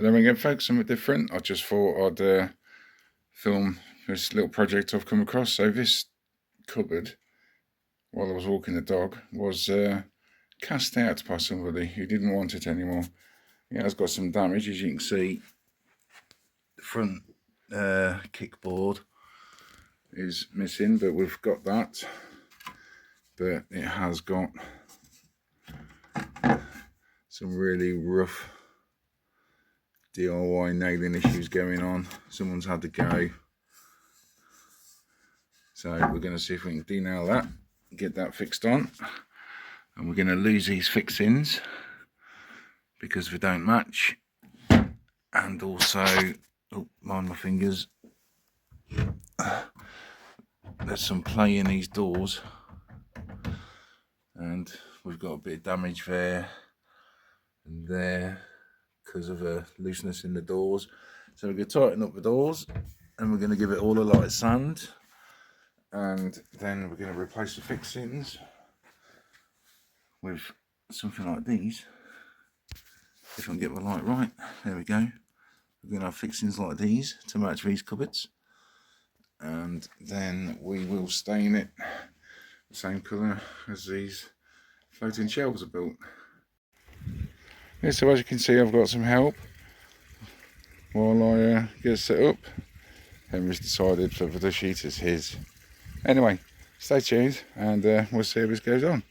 Hello again folks, something different. I just thought I'd film this little project I've come across. So this cupboard, while I was walking the dog, was cast out by somebody who didn't want it anymore. It has got some damage, as you can see. The front kickboard is missing, but we've got that. But it has got some really rough DIY nailing issues going on. Someone's had to go, so we're going to see if we can denail that, get that fixed on, and we're going to lose these fixings because they don't match. And also, oh, mind my fingers, there's some play in these doors, and we've got a bit of damage there and there because of a looseness in the doors. So we're going to tighten up the doors, and we're going to give it all a light sand, and then we're going to replace the fixings with something like these. If I can get the light right, there we go. We're going to have fixings like these to match these cupboards, and then we will stain it the same colour as these floating shelves are built. Yeah, so as you can see, I've got some help while I get set up. Henry's decided for the sheet is his. Anyway, stay tuned and we'll see how this goes on.